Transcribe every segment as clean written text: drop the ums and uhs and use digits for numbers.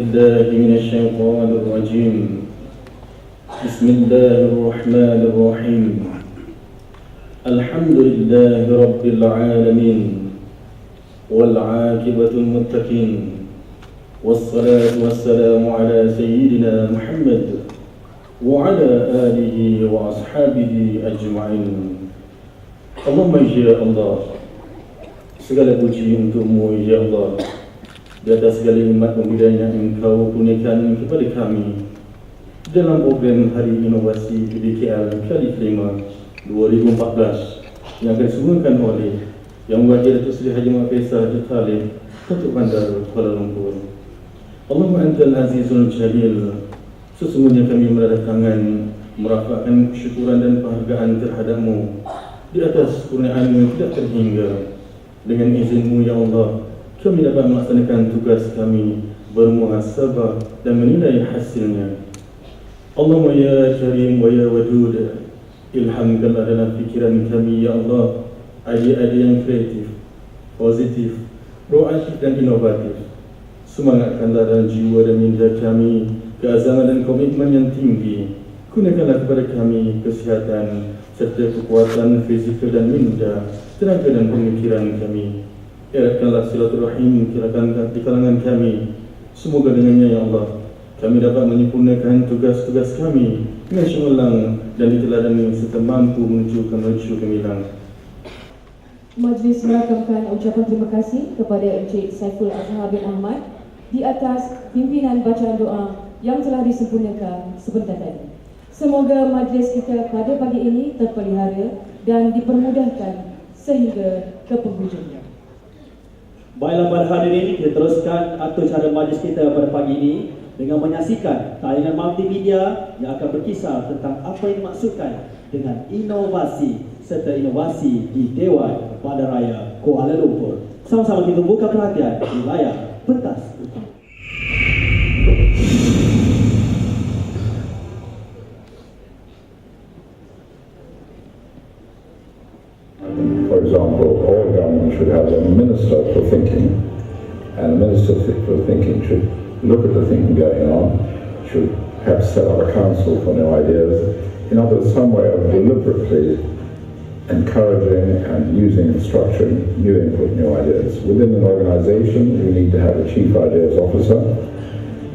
بالله من الشيطان الرجيم. بسم الله الرحمن الرحيم. الحمد لله رب العالمين والعاقبة المتقين والصلاة والسلام على سيدنا محمد وعلى آله وأصحابه أجمعين. Allahumma ya Allah, segala puji untukmu ya Allah, di atas segala nikmat pemberian yang Engkau kurniakan kepada kami dalam program Hari Inovasi PDKL kali kelima 2014 yang akan disempurnakan oleh Yang Muhajir Datuk Seri Haji Muhammad Faisal Haji Khalid, Datuk Bandar Kuala Lumpur. Allahumma antal azizul jalil, sesungguhnya kami mendatangkan merafakkan kesyukuran dan penghargaan terhadap-Mu di atas kurniaan yang tidak terhingga. Dengan izin-Mu ya Allah, kami dapat melaksanakan tugas kami, bermuhasabah dan menilai hasilnya. Allahumma ya Karim wa ya Wadud, ilhamkanlah dalam fikiran kami ya Allah ide-ide yang kreatif, positif, proaktif dan inovatif. Semangatkanlah dalam jiwa dan minda kami keazaman dan komitmen yang tinggi. Gunakanlah kepada kami kesihatan serta kekuatan fizikal dan minda, tenaga dan pemikiran kami. Eratkanlah silaturahim di kalangan kami. Semoga dengannya ya Allah, kami dapat menyempurnakan tugas-tugas kami dengan cemerlang dan diteladani serta mampu menuju gemilang. Majlis merakamkan ucapan terima kasih kepada Encik Saiful Azhar bin Ahmad di atas pimpinan bacaan doa yang telah disempurnakan sebentar tadi. Semoga majlis kita pada pagi ini terpelihara dan dipermudahkan sehingga ke penghujungnya. Baiklah pada hari ini kita teruskan atur cara majlis kita pada pagi ini dengan menyaksikan tayangan multimedia yang akan berkisar tentang apa yang dimaksudkan dengan inovasi serta inovasi di Dewan Bandaraya Kuala Lumpur. Sama-sama kita buka perhatian di layar pentas utama. For example, all government should have a minister for thinking, and a minister for thinking should look at the thinking going on, should perhaps set up a council for new ideas. In other words, some way of deliberately encouraging and using and structuring new input, new ideas. Within an organisation, you need to have a chief ideas officer,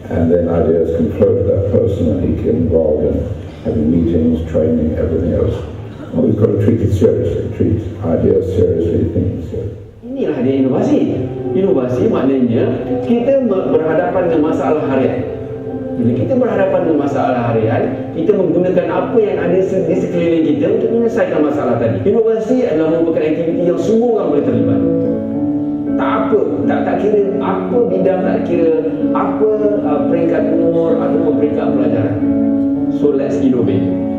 and then ideas can flow to that person and he can get involved in having meetings, training, everything else. Well, we've got to treat it seriously, treat ideas seriously, thinking seriously. Inilah dia inovasi. Inovasi maknanya kita berhadapan dengan masalah harian. Bila kita berhadapan dengan masalah harian, kita menggunakan apa yang ada di sekeliling kita untuk menyelesaikan masalah tadi. Inovasi adalah merupakan aktiviti yang semua orang boleh terlibat. Tak kira apa bidang, tak kira apa peringkat umur ataupun peringkat pelajaran. So let's innovate.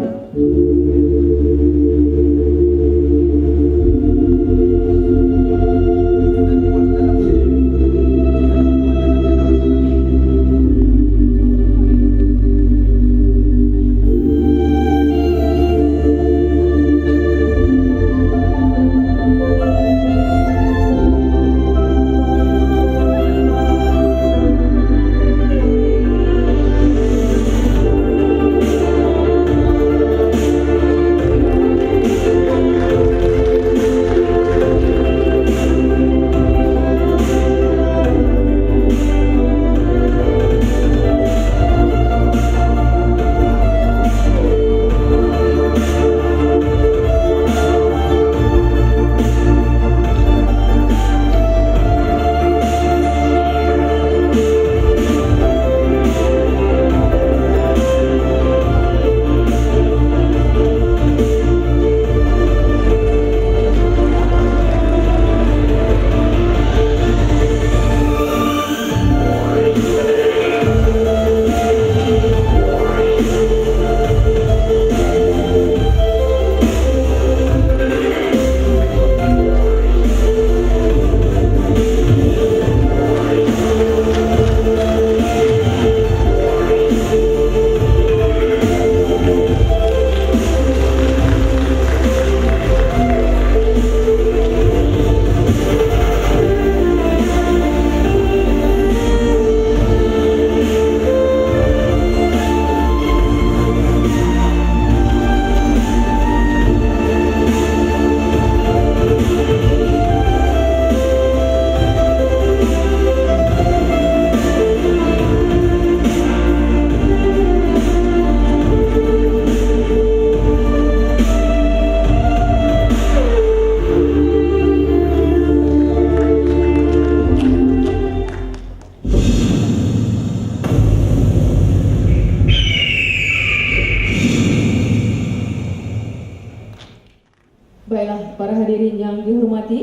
yang dihormati,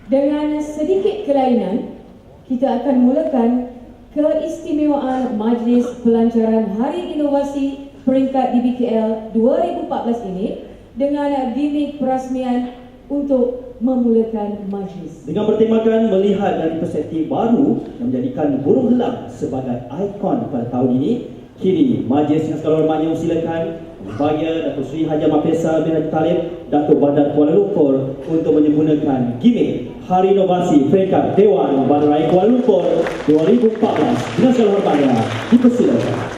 dengan sedikit kelainan, kita akan mulakan keistimewaan Majlis Pelancaran Hari Inovasi Peringkat DBKL 2014 ini dengan gimik perasmian untuk memulakan majlis. Dengan bertemakan melihat dari perspektif baru yang menjadikan burung helang sebagai ikon pada tahun ini, kini majlis yang segala hormatnya memsilakan Bahagia Datuk Seri Haji Mapesa bin Haji Talib, Datuk Bandar Kuala Lumpur untuk menyempurnakan gimik Hari Inovasi Peringkat Dewan Bandaraya Kuala Lumpur 2014. Dengan segala hormatnya dipersilakan.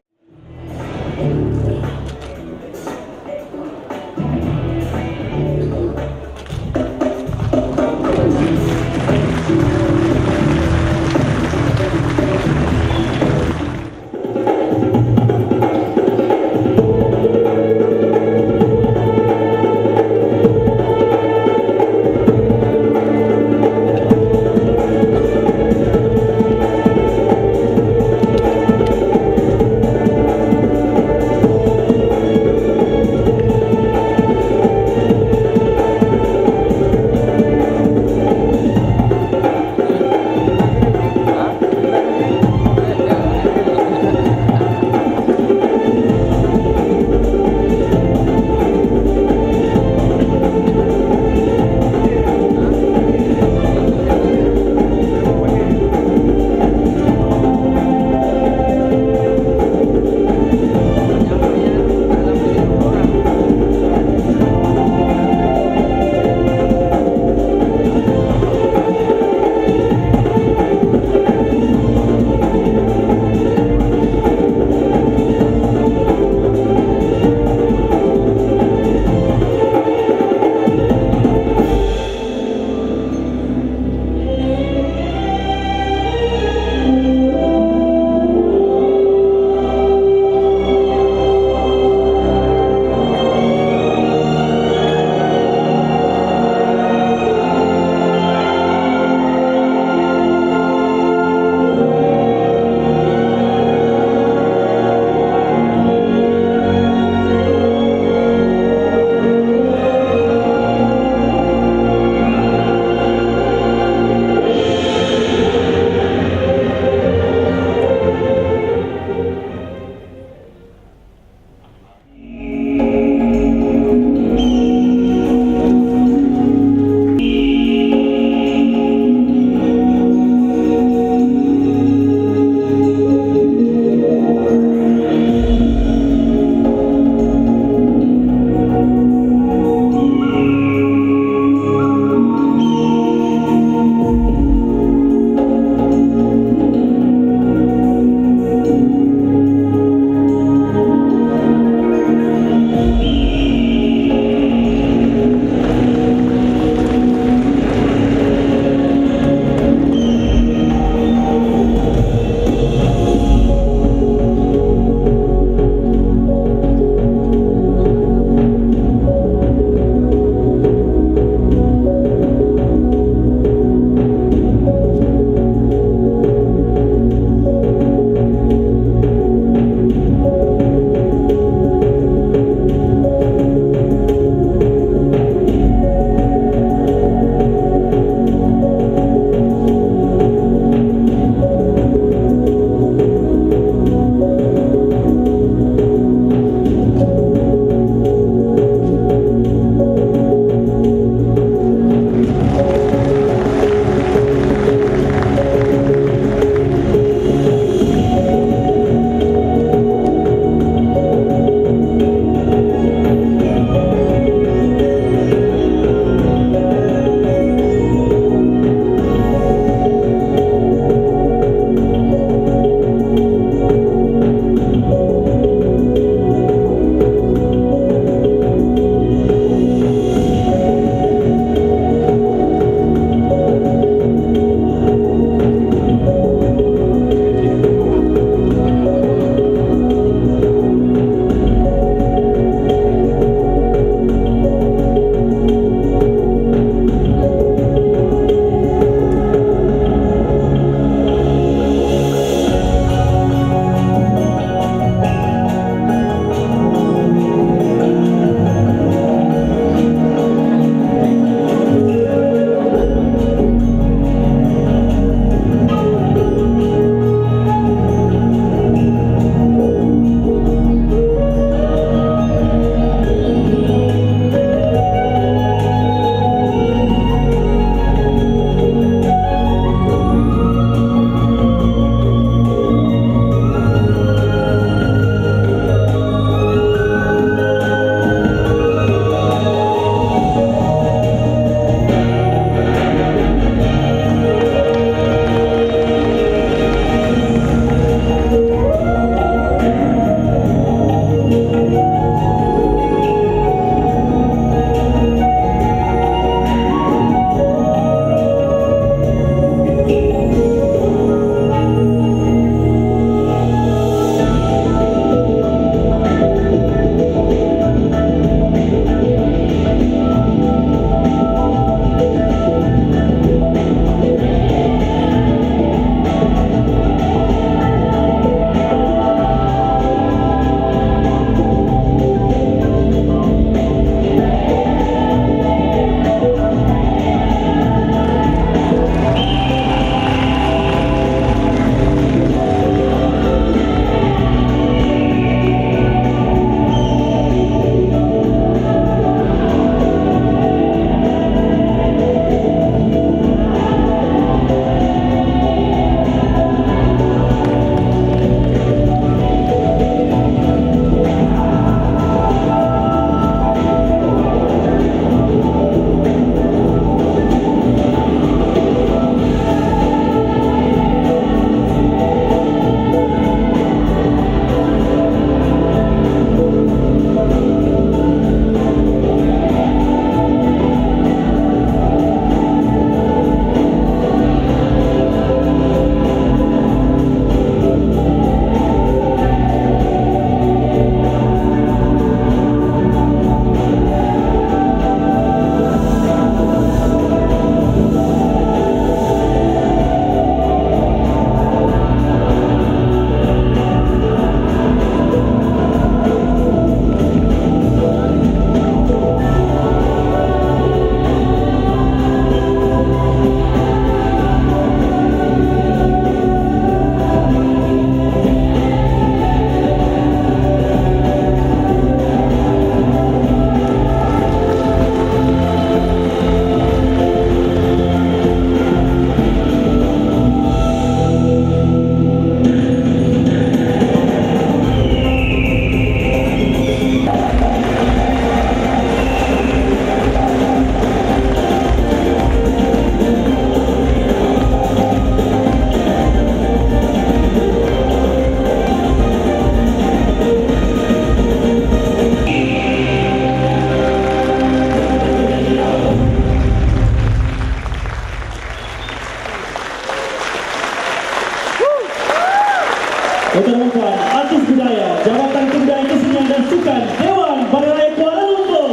Dewan Artis Budaya Jabatan Kebudayaan Kesenian dan Sukan Dewan Bandaraya Kuala Lumpur.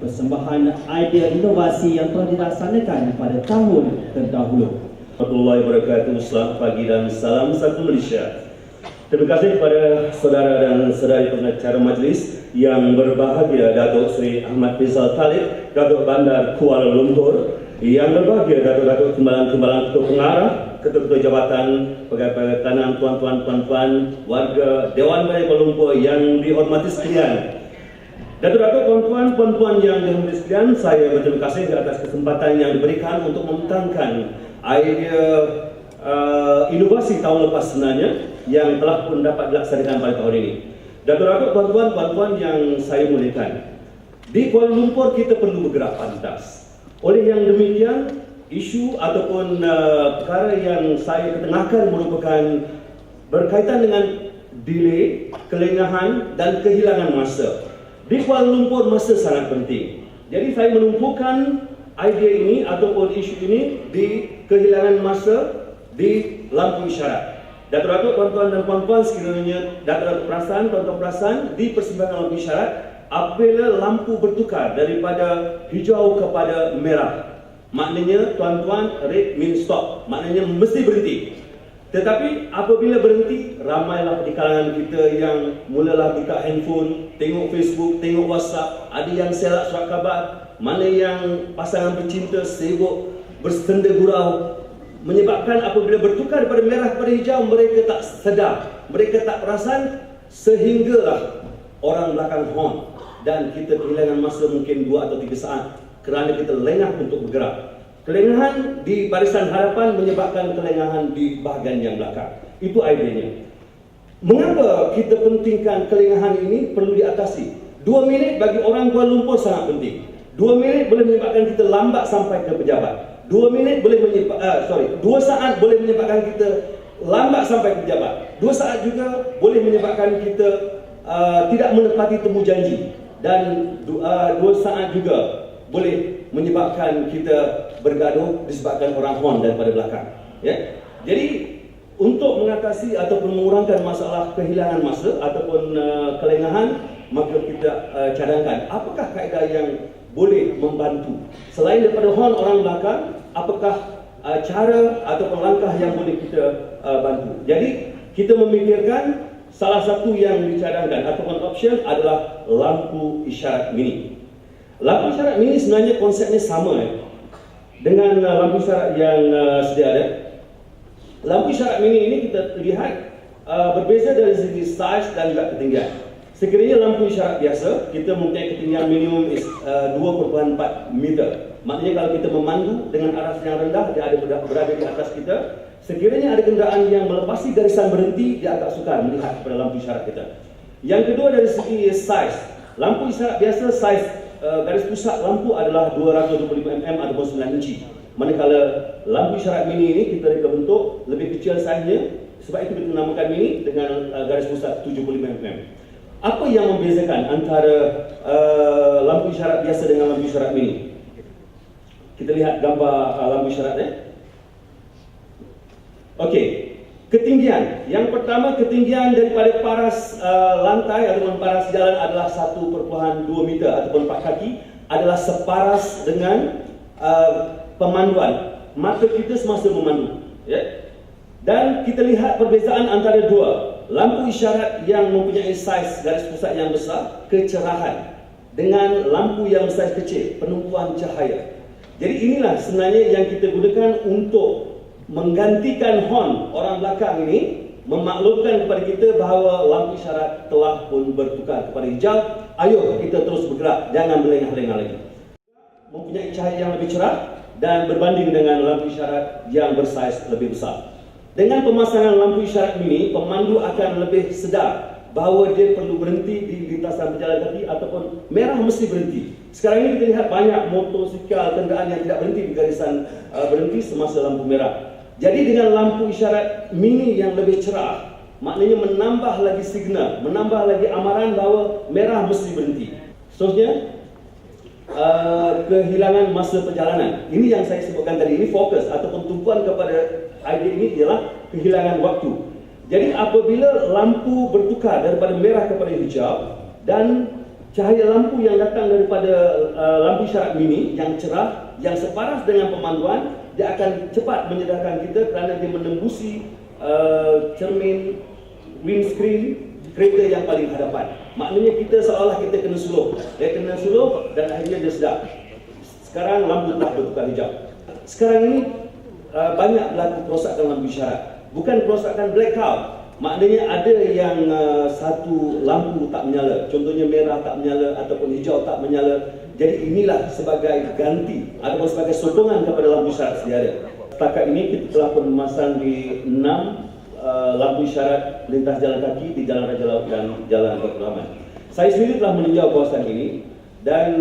Persembahan idea inovasi yang telah dilaksanakan pada tahun terdahulu. Warahmatullahi wabarakatuh. Selamat pagi dan salam satu Malaysia. Terima kasih kepada saudara dan saudari pengacara majlis yang berbahagia, Datuk Seri Ahmad Faisal Talib, Datuk Bandar Kuala Lumpur, yang berbahagia Datuk-Datuk Timbalan-Timbalan Ketua Pengarah, Ketua-Ketua Jabatan, Pegawai Tanam, Tuan-Tuan, Puan-Puan, warga Dewan Bandaraya Kuala Lumpur yang dihormati sekalian. Datuk-Datuk, Puan-Puan, Puan-Puan yang dihormati sekalian, saya berterima kasih atas kesempatan yang diberikan untuk membentangkan idea inovasi tahun lepas sebenarnya yang telah pun dapat dilaksanakan pada tahun ini. Datuk-Datuk, Puan-Puan, Puan-Puan yang saya muliakan, di Kuala Lumpur kita perlu bergerak pantas. Oleh yang demikian, isu ataupun perkara yang saya ketengahkan merupakan berkaitan dengan delay, kelengahan dan kehilangan masa. Di Kuala Lumpur masa sangat penting. Jadi saya menumpukan idea ini ataupun isu ini di kehilangan masa di lampu isyarat. Datuk-datuk, tuan-tuan dan puan-puan sekiranya datuk-datuk perasan, tuan-tuan perasan, di persimpangan lampu isyarat apabila lampu bertukar daripada hijau kepada merah, maknanya tuan-tuan red means stop, maknanya mesti berhenti. Tetapi apabila berhenti, ramailah di kalangan kita yang mulalah buka handphone, tengok Facebook, tengok WhatsApp, ada yang selak surat khabar, mana yang pasangan bercinta sibuk bersenda gurau, menyebabkan apabila bertukar daripada merah kepada hijau, mereka tak sedar, mereka tak perasan, sehinggalah orang belakang horn dan kita kehilangan masa mungkin 2 atau 3 saat kerana kita lengah untuk bergerak. Kelengahan di barisan hadapan menyebabkan kelengahan di bahagian yang belakang. Itu idenya. Mengapa kita pentingkan kelengahan ini perlu diatasi? 2 minit bagi orang Kuala Lumpur sangat penting. 2 minit boleh menyebabkan kita lambat sampai ke pejabat. 2 minit boleh 2 saat boleh menyebabkan kita lambat sampai ke pejabat. 2 saat juga boleh menyebabkan kita tidak menepati temu janji. Dan 2 saat juga boleh menyebabkan kita bergaduh disebabkan orang horn daripada belakang. Ya? Jadi untuk mengatasi ataupun mengurangkan masalah kehilangan masa ataupun kelengahan, maka kita cadangkan apakah kaedah yang boleh membantu selain daripada horn orang belakang, apakah cara ataupun langkah yang boleh kita bantu. Jadi kita memikirkan salah satu yang dicadangkan ataupun option adalah lampu isyarat mini. Lampu isyarat mini sebenarnya konsepnya sama dengan lampu isyarat yang sedia ada. Lampu isyarat mini ini kita lihat berbeza dari segi saiz dan juga ketinggian. Sekiranya lampu isyarat biasa, kita mempunyai ketinggian minimum 2.4 meter. Maknanya kalau kita memandu dengan arah yang rendah, dia ada berada di atas kita. Sekiranya ada kenderaan yang melepasi garisan berhenti, dia agak sukar melihat kepada lampu isyarat kita. Yang kedua dari segi saiz, lampu isyarat biasa saiz garis pusat lampu adalah 225 mm ataupun 9 inci. Manakala lampu isyarat mini ini kita reka bentuk lebih kecil saiznya, sebab itu kita namakan mini dengan garis pusat 75 mm. Apa yang membezakan antara lampu isyarat biasa dengan lampu isyarat mini? Kita lihat gambar lampu isyaratnya. Okey, ketinggian. Yang pertama, ketinggian daripada paras lantai ataupun paras jalan adalah 1.2 meter ataupun 4 kaki, adalah separas dengan pemanduan mata kita semasa memandu. Ya? Dan kita lihat perbezaan antara dua. Lampu isyarat yang mempunyai saiz garis pusat yang besar, kecerahan, dengan lampu yang saiz kecil, penumpuan cahaya. Jadi inilah sebenarnya yang kita gunakan untuk menggantikan horn orang belakang ini, memaklumkan kepada kita bahawa lampu isyarat telah pun bertukar kepada hijau. Ayo kita terus bergerak, jangan melengah-lengah lagi. Mempunyai cahaya yang lebih cerah dan berbanding dengan lampu isyarat yang bersaiz lebih besar. Dengan pemasangan lampu isyarat mini, pemandu akan lebih sedar bahawa dia perlu berhenti di lintasan berjalan kaki ataupun merah mesti berhenti. Sekarang ini kita lihat banyak motosikal, kenderaan yang tidak berhenti di garisan berhenti semasa lampu merah. Jadi dengan lampu isyarat mini yang lebih cerah, maknanya menambah lagi signal, menambah lagi amaran bahawa merah mesti berhenti. Seterusnya, kehilangan masa perjalanan. Ini yang saya sebutkan tadi, ini fokus ataupun tumpuan kepada idea ini ialah kehilangan waktu. Jadi apabila lampu bertukar daripada merah kepada hijau dan cahaya lampu yang datang daripada lampu isyarat mini yang cerah, yang separas dengan pemanduan, dia akan cepat menyedarkan kita kerana dia menembusi cermin windscreen kereta yang paling hadapan. Maknanya kita seolah kita kena slow. Dia kena slow dan akhirnya dia sedar. Sekarang lampu telah bertukar hijau. Sekarang ini banyak berlaku kerosakan lampu isyarat. Bukan kerosakan blackout. Maknanya ada yang satu lampu tak menyala. Contohnya merah tak menyala ataupun hijau tak menyala. Jadi inilah sebagai ganti ataupun sebagai sokongan kepada lampu isyarat sedia ada. Setakat ini kita telah memasang di 6 lampu isyarat lintas jalan kaki di Jalan Raja Laut dan Jalan Batu Rahman. Saya sendiri telah meninjau kawasan ini dan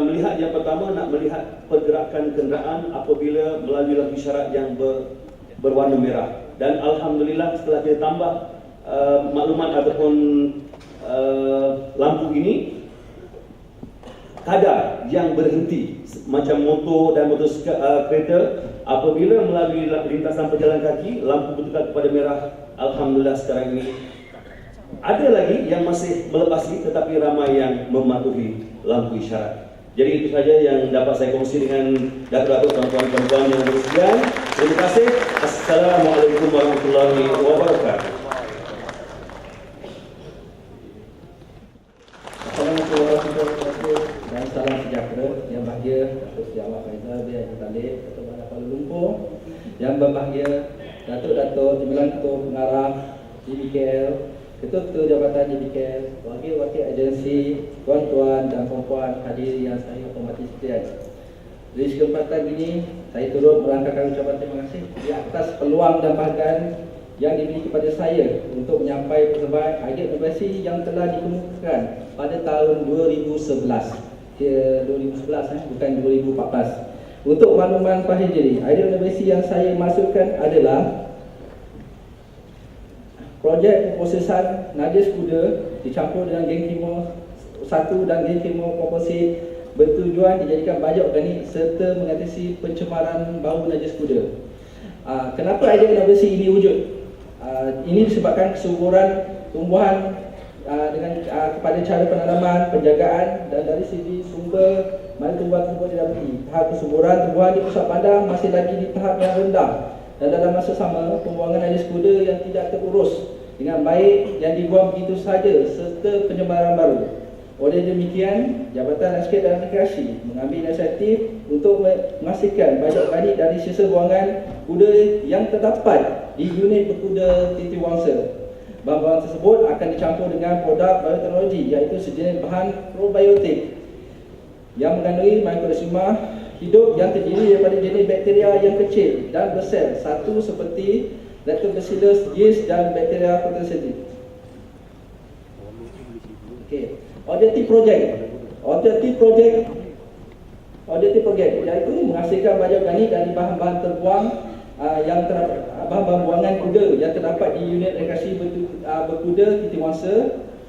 melihat yang pertama nak melihat pergerakan kenderaan apabila melalui lampu isyarat yang berwarna merah. Dan alhamdulillah setelah kita tambah maklumat ataupun lampu ini, kadar yang berhenti macam motor dan motor kereta apabila melalui lintasan pejalan kaki lampu bertukar kepada merah. Alhamdulillah sekarang ini ada lagi yang masih melepasi tetapi ramai yang mematuhi lampu isyarat. Jadi itu saja yang dapat saya kongsi dengan datuk-datuk, tuan-tuan yang bersedia. Terima kasih. Assalamualaikum warahmatullahi wabarakatuh. Assalamualaikum warahmatullahi wabarakatuh dan salam sejahtera. Yang bahagia Datuk Seri Ahmad Faizal bin Haji Talib, Ketua Bandar Kuala Lumpur. Yang berbahagia Datuk-datuk Timbalan Ketua Pengarah JBKL, Ketua-ketua Jabatan JBKL, wakil-wakil agensi, tuan-tuan dan puan-puan hadirin yang saya hormati sekalian. Di kesempatan ini saya turut merangkakan ucapan terima kasih di atas peluang dan penghargaan yang diberi kepada saya untuk menyampaikan persembahan idea inovasi yang telah dikemukakan pada tahun 2011. 2011 bukan 2014. Untuk makluman Pak Hijri, idea inovasi yang saya maksudkan adalah projek pemprosesan najis kuda dicampur dengan geng kimia 1 dan geng kimia komposit bertujuan dijadikan baja organik serta mengatasi pencemaran bau najis kuda. Kenapa idea inovasi ini wujud? Ini disebabkan kesuburan tumbuhan dengan kepada cara penanaman, penjagaan dan dari segi sumber mana tumbuhan tersebut didapati. Tahap kesuburan tumbuhan di pusat padang masih lagi di tahap yang rendah. Dan dalam masa sama, pembuangan najis kuda yang tidak terurus dengan baik yang dibuang begitu saja serta pencemaran baru. Oleh demikian, Jabatan Landscape dan Rekreasi mengambil inisiatif untuk memastikan baja organik dari sisa buangan kuda yang terdapat di unit berkuda Titi Wangsa. Bahan-bahan tersebut akan dicampur dengan produk bioteknologi iaitu sejenis bahan probiotik yang mengandungi mikroorganisma hidup yang terdiri daripada jenis bakteria yang kecil dan bersel, satu seperti Lactobacillus, yeast dan bakteria fotosintetik. Okey, objektif projek iaitu menghasilkan baja organik dari bahan-bahan terbuang bahan-bahan buangan kuda yang terdapat di unit rekreasi berkuda Titi Wangsa.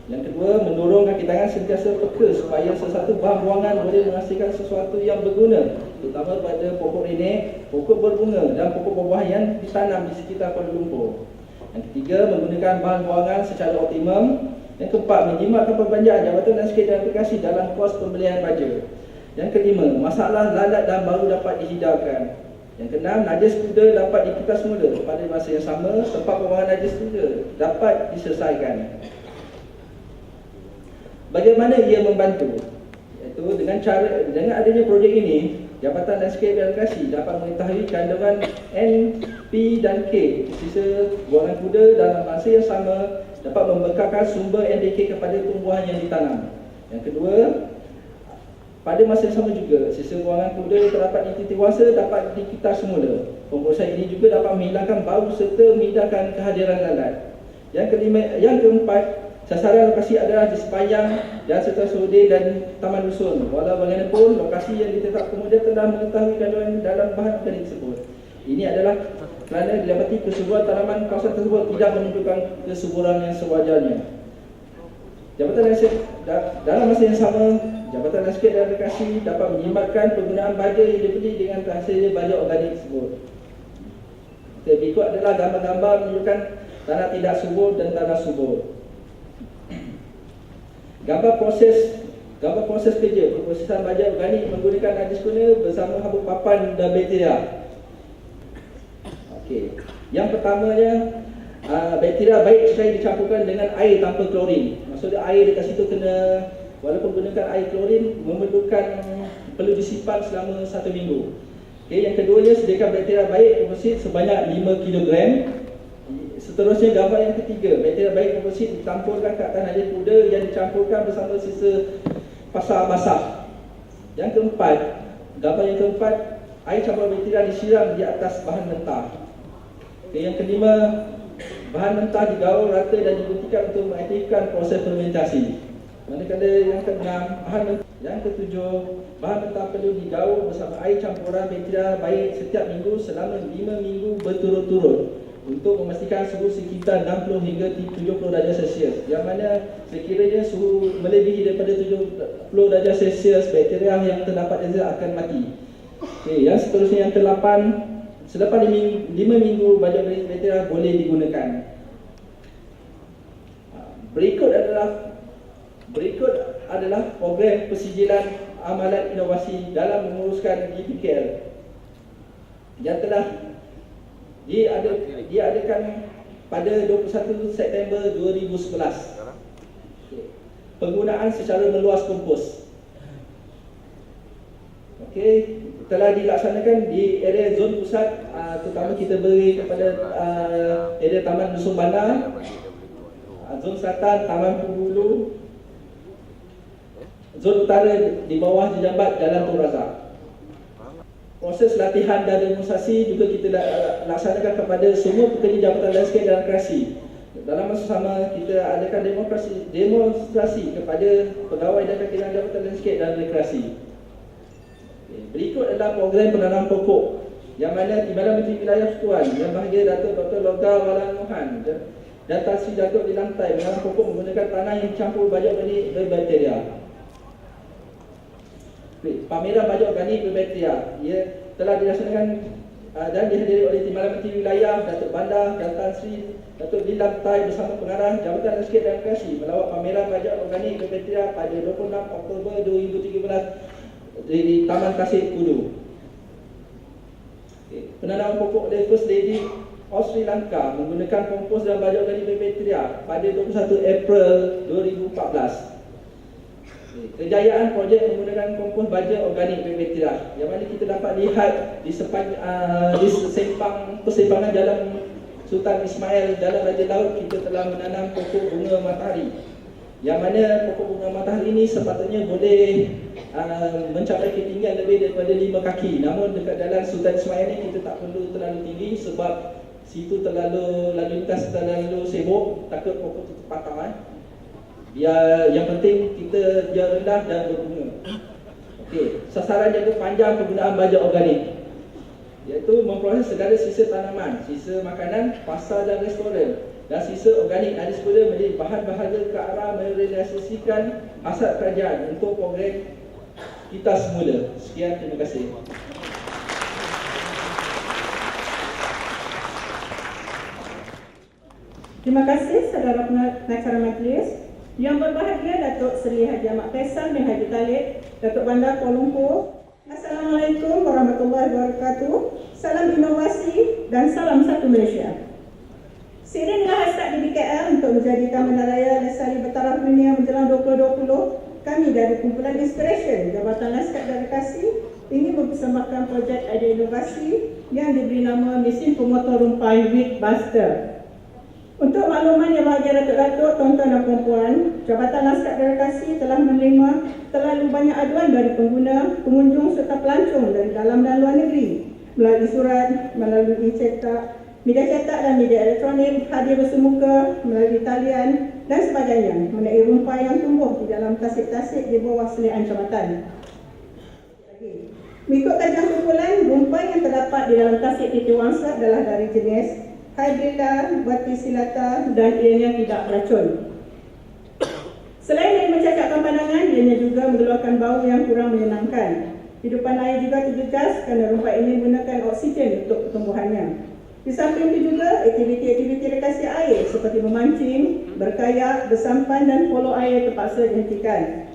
Yang kedua, mendorong kaki tangan sentiasa peka supaya sesuatu bahan buangan boleh menghasilkan sesuatu yang berguna, terutama pada pokok renek, pokok berbunga dan pokok buah-buahan yang ditanam di sekitar Kuala Lumpur. Yang ketiga, menggunakan bahan buangan secara optimum. Yang keempat, menjimatkan perbelanjaan Jabatan Landscape dan Rekreasi dalam kos pembelian baja. Yang kelima, masalah lalat dan bau dapat dihindarkan. Yang keenam, najis kuda dapat dipikul semula pada masa yang sama, tempat pembuangan najis kuda dapat diselesaikan. Bagaimana ia membantu? Iaitu dengan adanya projek ini, Jabatan Landscape dan Rekreasi dapat mengetahui kandungan N, P dan K sisa buangan kuda dalam masa yang sama, dapat membekalkan sumber NDK kepada tumbuhan yang ditanam. Yang kedua, pada masa yang sama juga, sisa buangan kuda yang terdapat di Titi Wangsa dapat dikitar semula. Pemprosesan ini juga dapat menghilangkan bau serta menghindarkan kehadiran lalat. Yang keempat, sasaran lokasi adalah di sepanjang dan serta Sode dan Taman Dusun. Walau bagaimanapun, lokasi yang ditetap kemudian telah mengetahui kandungan dalam bahan organik tersebut. Ini adalah kerana didapati kesuburan tanaman kawasan tersebut tidak menunjukkan kesuburan yang sewajarnya. Jabatan Landscape dalam masa yang sama Jabatan Landscape dan Rekreasi dapat menjimatkan penggunaan baja yang dibeli dengan terhasilnya baja organik tersebut. Berikut adalah gambar-gambar menunjukkan tanah tidak subur dan tanah subur. Gambar proses kerja pemprosesan baja organik menggunakan najis guna bersama habuk papan dan bakteria. Okey. Yang pertamanya, bakteria baik sekali dicampurkan dengan air tanpa klorin. Maksudnya air dekat situ kena, walaupun gunakan air klorin, perlu disimpan selama 1 minggu. Okay, yang keduanya, sediakan bakteria baik komposit sebanyak 5 kg. Seterusnya, gambar yang ketiga, bakteria baik komposit ditampurkan ke atas najis kuda yang dicampurkan bersama sisa pasar basah. Yang keempat, gambar yang keempat, air campur bakteria disiram di atas bahan mentah. Okay, yang kelima, bahan mentah digaul rata dan dibuktikan untuk mengaktifkan proses fermentasi. Manakala yang keenam, yang ketujuh, bahan mentah perlu digaul bersama air campuran bakteria baik setiap minggu selama 5 minggu berturut-turut untuk memastikan suhu sekitar 60 hingga 70 darjah Celsius. Yang mana sekiranya suhu melebihi daripada 70 darjah Celsius, bakteria yang terdapat di sana akan mati. Okay, yang seterusnya yang ke-8, selepas 5 minggu baja organik bakteria boleh digunakan. Berikut adalah program persijilan amalan inovasi dalam menguruskan GPKL yang telah diadakan pada 21 September 2011. Penggunaan secara meluas kompos. Okey, telah dilaksanakan di area zon pusat, terutama kita beri kepada area Taman Dusun Bandar, zon selatan Taman Penghulu, zon utara di bawah Jambat Jalan Tun Razak. Proses latihan dan demonstrasi juga kita laksanakan kepada semua pekerja Jabatan Landscape dan Rekreasi. Dalam masa sama, kita adakan demonstrasi kepada pegawai dan kakiran Jabatan Landscape dan Rekreasi. Berikut adalah program penanam pokok yang mana Timbalan Menteri Wilayah Persekutuan yang bahagia Datuk Dr. Loga Walan Mohan dan Tan Sri Datuk di Lantai menanam pokok menggunakan tanah yang dicampur baja organik berbakteria. Pameran baja organik berbakteria ia telah dilaksanakan dan dihadiri oleh Timbalan Menteri Wilayah Datuk Bandar dan Tan Sri Datuk di Lantai bersama pengarah Jabatan Landscape dan Rekreasi melawat pameran baja organik berbakteria pada 26 Oktober 2013 di Taman Tasik Kudu. Penanaman pokok oleh First Lady of Sri Lanka menggunakan kompos dan baja organik berbakteria pada 21 April 2014. Kejayaan projek menggunakan kompos baja organik berbakteria yang mana kita dapat lihat di persimpangan Jalan Sultan Ismail Jalan Raja Laut, kita telah menanam pokok bunga matahari yang mana pokok bunga matahari ini sepatutnya boleh mencapai ketinggian lebih daripada 5 kaki. Namun dekat Jalan Sultan Ismail ni kita tak perlu terlalu tinggi sebab situ lalu lintas terlalu sibuk, takut pokok tu patah. Biar yang penting kita biar rendah dan berbunga. Okey, sasaran jangka panjang penggunaan baja organik iaitu memproses segala sisa tanaman, sisa makanan, pasar dan restoran dan sisa organik najis kuda menjadi bahan bahagia ke arah merealisasikan hasrat kerajaan untuk program kita semula. Sekian, terima kasih. Terima kasih saudara pengacara majlis. Yang berbahagia Datuk Seri Haji Ahmad Faisal bin Haji Talib, Datuk Bandar Kuala Lumpur. Assalamualaikum warahmatullahi wabarakatuh. Salam inovasi dan salam satu Malaysia. Seiring dengan hasrat DBKL untuk menjadikan Bandaraya Lestari bertaraf dunia menjelang 2020, kami dari Kumpulan Inspiration Jabatan Landscape dan Rekreasi ingin mempersembahkan projek idea inovasi yang diberi nama Mesin Pemotor Rumpai Weedbuster. Untuk makluman yang bahagia Datuk-Datuk, tuan-tuan dan puan-puan, Jabatan Landscape dan Rekreasi telah menerima terlalu banyak aduan dari pengguna, pengunjung serta pelancong dari dalam dan luar negeri melalui surat, melalui cetak, media cetak dan media elektronik, hadiah bersemuka, melalui talian dan sebagainya mengenai rumpai yang tumbuh di dalam tasik-tasik di bawah selian jabatan. Mengikut kajian kumpulan, rumpai yang terdapat di dalam tasik Titi Wangsa adalah dari jenis Hydrilla, Verticillata dan ianya tidak beracun. Selain dari mencacatkan pandangan, ianya juga mengeluarkan bau yang kurang menyenangkan. Hidupan air juga terjejas kerana rumpai ini menggunakan oksigen untuk pertumbuhannya. Di samping itu juga, aktiviti-aktiviti rekreasi air seperti memancing, berkayak, bersampan dan polo air terpaksa dihentikan.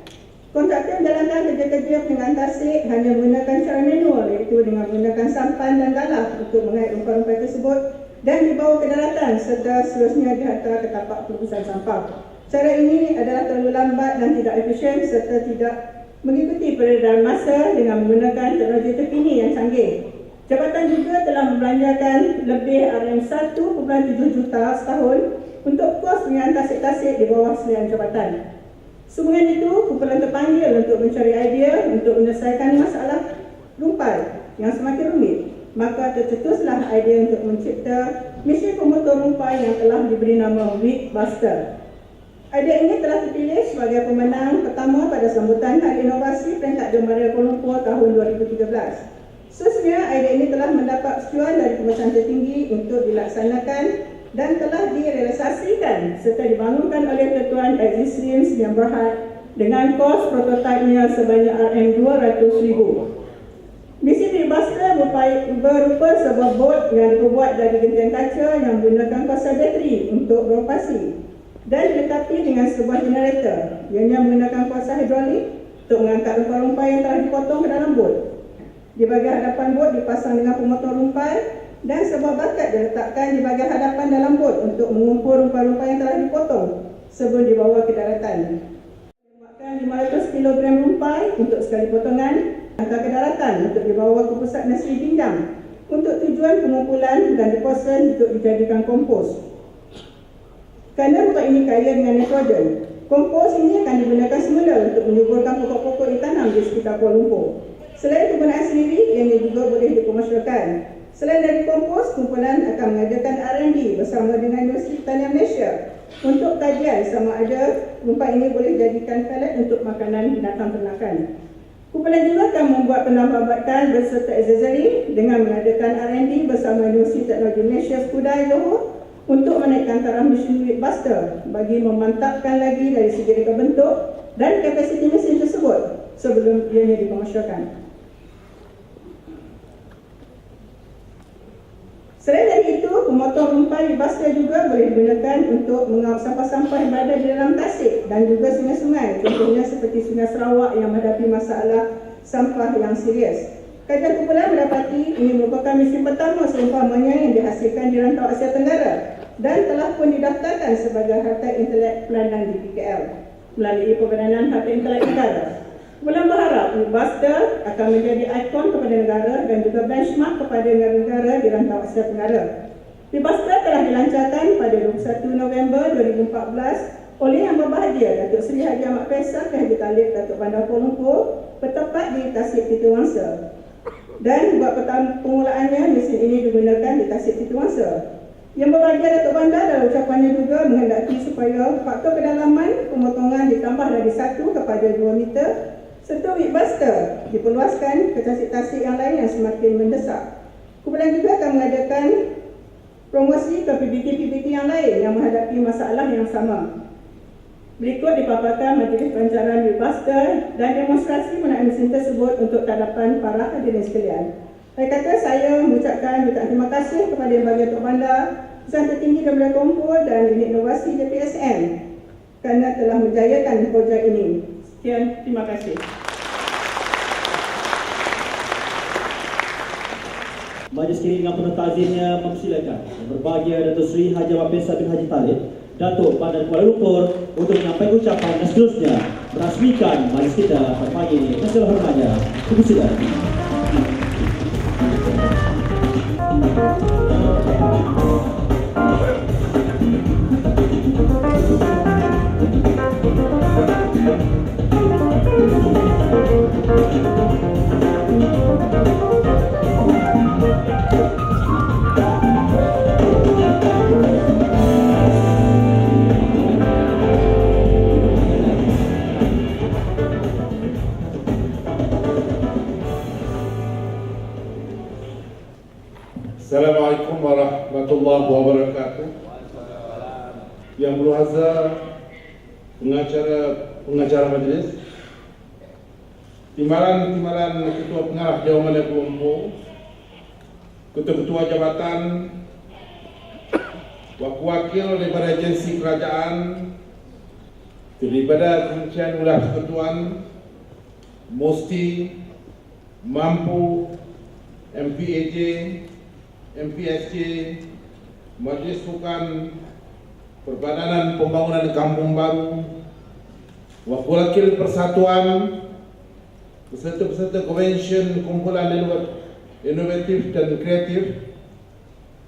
Kontraktor menjalankan kerja-kerja peninggalan tasik hanya menggunakan cara manual, iaitu dengan menggunakan sampan dan galah untuk mengait rumpai-rumpai tersebut dan dibawa ke daratan serta seterusnya dihantar ke tapak pengurusan sampah. Cara ini adalah terlalu lambat dan tidak efisien serta tidak mengikuti peredaran masa dengan menggunakan teknologi terkini yang canggih. Jabatan juga telah membelanjakan lebih RM1.7 juta setahun untuk kos pengayaan tasik-tasik di bawah selian jabatan. Sehubungan itu, kumpulan terpanggil untuk mencari idea untuk menyelesaikan masalah rumpai yang semakin rumit. Maka tercetuslah idea untuk mencipta mesin pemotor rumpai yang telah diberi nama Weedbuster. Idea ini telah terpilih sebagai pemenang pertama pada sambutan Hari Inovasi Peringkat Jemaria Kuala Lumpur tahun 2013. Seterusnya, idea ini telah mendapat persetujuan dari pembacaan tertinggi untuk dilaksanakan dan telah direalisasikan serta dibangunkan oleh Ketuan Existence yang Berhad dengan kos prototipenya sebanyak RM200,000. Mesin Weedbuster berupa sebuah bot yang dibuat dari gentian kaca yang menggunakan kuasa bateri untuk beroperasi dan dilengkapi dengan sebuah generator yang menggunakan kuasa hidrolik untuk mengangkat rumpai-rumpai yang telah dipotong ke dalam bot. Di bahagian hadapan bot dipasang dengan pemotor rumpai dan sebuah bakat diletakkan di bahagian hadapan dalam bot untuk mengumpul rumpai-rumpai yang telah dipotong sebelum dibawa ke daratan. Memuatkan 500 kg rumpai untuk sekali potongan, hantar ke daratan untuk dibawa ke pusat nursery pindang untuk tujuan pengumpulan dan deposan untuk dijadikan kompos. Kerana rumpai ini kaya dengan nitrogen, kompos ini akan digunakan semula untuk menyuburkan pokok-pokok ditanam di sekitar Kuala Lumpur. Selain penggunaan sendiri, yang juga boleh dikomersialkan. Selain dari kompos, kumpulan akan mengadakan R&D bersama dengan Universiti Pertanian Malaysia untuk kajian sama ada rumpai ini boleh dijadikan pellet untuk makanan binatang ternakan. Kumpulan juga akan membuat penambahbaikan beserta aksesori dengan mengadakan R&D bersama Universiti Teknologi Malaysia Skudai Johor untuk menaikkan taraf mesin Weedbuster bagi memantapkan lagi dari segi reka bentuk dan kapasiti mesin tersebut sebelum ianya dikomersialkan. Selain dari itu, pemotor rumpai Weedbuster juga boleh digunakan untuk mengawal sampah-sampah yang berada di dalam tasik dan juga sungai-sungai, contohnya seperti Sungai Sarawak yang menghadapi masalah sampah yang serius. Kajian kumpulan mendapati ini merupakan mesin pertama seumpamanya yang dihasilkan di rantau Asia Tenggara dan telah pun didaftarkan sebagai harta intelek pelanan di PKL melalui Pembenahan Harta Intelek Negara. Kumpulan berharap Weedbuster akan menjadi ikon kepada negara dan juga benchmark kepada negara-negara di rantau Asia Tenggara. Weedbuster telah dilancarkan pada 21 November 2014 oleh Yang Berbahagia Datuk Seri Haji Ahmad Faisal Haji Talib Datuk Bandar Kuala Lumpur bertempat di Tasik Titi Wangsa. Dan buat pengolahannya, mesin ini digunakan di Tasik Titi Wangsa. Yang Berbahagia Datuk Bandar dalam ucapannya juga menghendaki supaya faktor kedalaman pemotongan ditambah dari 1 kepada 2 meter serta Weedbuster diperluaskan ke tasik-tasik yang lain yang semakin mendesak. Kumpulan juga akan mengadakan promosi ke PBT-PBT yang lain yang menghadapi masalah yang sama. Berikut dipaparkan majlis perancangan Weedbuster dan demonstrasi penggunaan mesin tersebut untuk tadapan para hadirin sekalian. Saya mengucapkan jutaan terima kasih kepada Yang Berbahagia Datuk Bandar, Pusat Tertinggi Jemaria Kuala Lumpur dan Unit Inovasi JPSM kerana telah menjayakan projek ini. Sekian, terima kasih. Majlis kini dengan penuh takzimnya mempersilakan Yang Berbahagia Datuk Seri Haji Ahmad Faisal bin Haji Talib Datuk Bandar Kuala Lumpur untuk menyampaikan ucapan dan seterusnya merasmikan majlis kita pada pagi ini. Dengan segala hormatnya, dipersilakan. Assalamualaikum warahmatullahi wabarakatuh. Yang berbahagia pengacara majlis, timbalan ketua pengarah Dewan Malaya Kuala Lumpur, ketua-ketua jabatan, wakil daripada agensi kerajaan, daripada Kementerian Wilayah Persekutuan, MOSTI, Mampu, MPAJ, MPSJ, Majlis Sukan, Perbadanan Pembangunan Kampung Baru, wakil persatuan, peserta-peserta konvensyen kumpulan inovatif dan kreatif,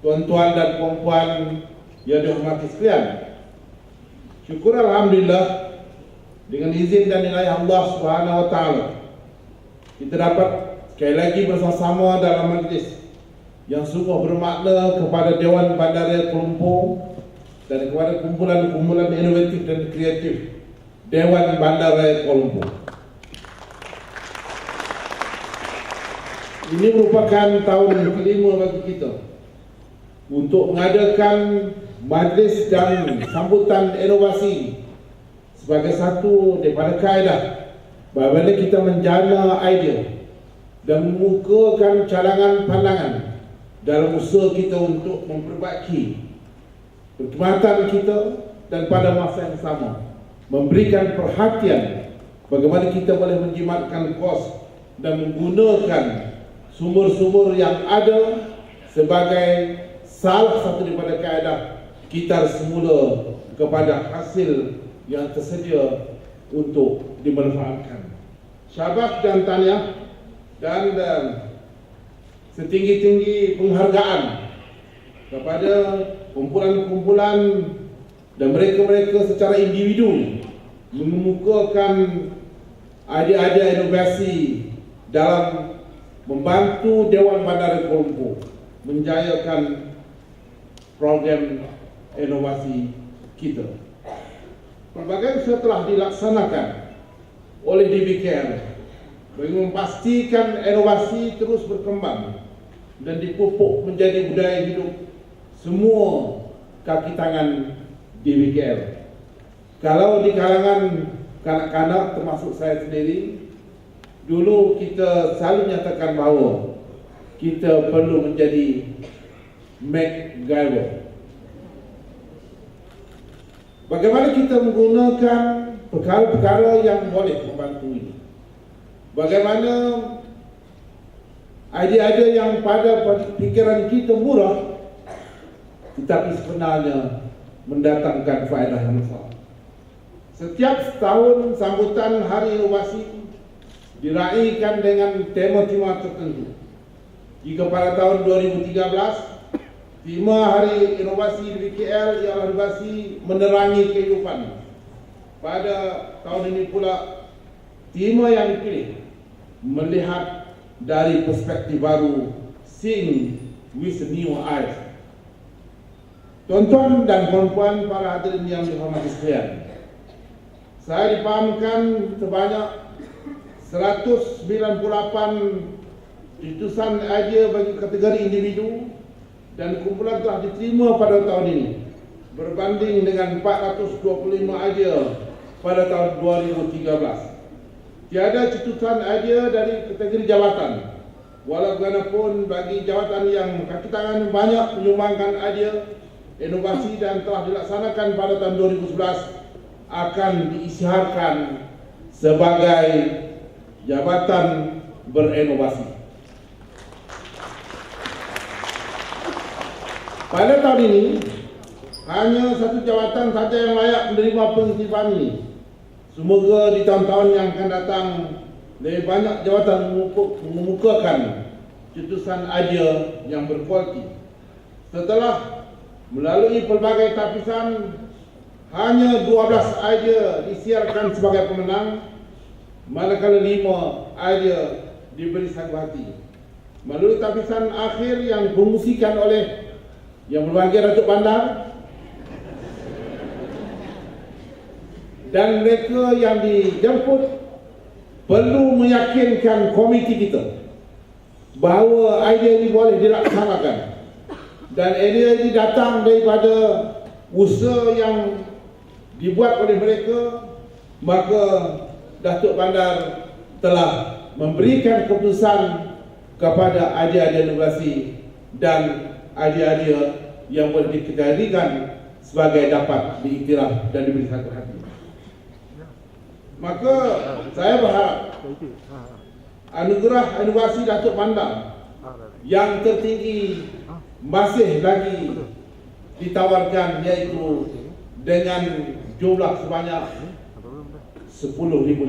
tuan-tuan dan puan-puan yang dihormati sekalian. Syukur alhamdulillah dengan izin dan inayah Allah Subhanahu wa taala kita dapat sekali lagi bersama-sama dalam majlis yang sungguh bermakna kepada Dewan Bandaraya Kuala Lumpur dan kepada kumpulan-kumpulan inovatif dan kreatif Dewan Bandaraya Kuala Lumpur. Ini merupakan tahun kelima bagi kita untuk mengadakan majlis dan sambutan inovasi sebagai satu daripada kaedah bagaimana kita menjana idea dan mengukuhkan cadangan pandangan dalam usaha kita untuk memperbaiki perkhidmatan kita dan pada masa yang sama memberikan perhatian bagaimana kita boleh menjimatkan kos dan menggunakan sumber-sumber yang ada sebagai salah satu daripada kaedah kita semula kepada hasil yang tersedia untuk dimanfaatkan. Syabas dan tahniah dan setinggi-tinggi penghargaan kepada kumpulan-kumpulan dan mereka-mereka secara individu mengemukakan idea-idea inovasi dalam membantu Dewan Bandaraya Kuala Lumpur menjayakan program inovasi kita. Pelbagai usaha telah dilaksanakan oleh DBKL bagi memastikan inovasi terus berkembang dan dipupuk menjadi budaya hidup semua kaki tangan DBKL. Kalau di kalangan kanak-kanak termasuk saya sendiri, dulu kita selalu nyatakan bahawa kita perlu menjadi MacGyver. Bagaimana kita menggunakan perkara-perkara yang boleh membantu ini? Bagaimana idea-idea yang pada pikiran kita murah tetapi sebenarnya mendatangkan faedah yang besar. Setiap tahun sambutan Hari Inovasi diraihkan dengan tema-tema tertentu. Jika pada tahun 2013 tema Hari Inovasi di BKL ialah inovasi menerangi kehidupan. Pada tahun ini pula tema yang dipilih melihat dari perspektif baru, seeing with new eyes. Tuan-tuan dan puan-puan para hadirin yang dihormati sekalian, saya dipahamkan sebanyak 198 cetusan idea bagi kategori individu dan kumpulan telah diterima pada tahun ini berbanding dengan 425 idea pada tahun 2013. Tiada cetusan idea dari kategori jawatan. Walaupun bagi jawatan yang kaki tangan banyak menyumbangkan idea inovasi dan telah dilaksanakan pada tahun 2011 akan diisytiharkan sebagai jabatan berinovasi. Pada tahun ini hanya satu jawatan saja yang layak menerima pengiktifan ini. Semoga di tahun-tahun yang akan datang lebih banyak jawatan mengemukakan cetusan idea yang berkualiti. Setelah melalui pelbagai tapisan, hanya 12 idea disiarkan sebagai pemenang, manakala 5 idea diberi sagu hati. Melalui tapisan akhir yang dipromosikan oleh Yang Berbahagia Datuk Bandar dan mereka yang dijemput perlu meyakinkan komiti kita bahawa idea ini boleh dilaksanakan dan idea ini datang daripada usaha yang dibuat oleh mereka, maka Datuk Bandar telah memberikan keputusan kepada adik-adik universiti dan adik-adik yang boleh dikategorikan sebagai dapat diiktiraf dan diberi satu hati. Maka saya berharap anugerah inovasi Datuk Bandar yang tertinggi masih lagi ditawarkan, iaitu dengan jumlah sebanyak RM10,000.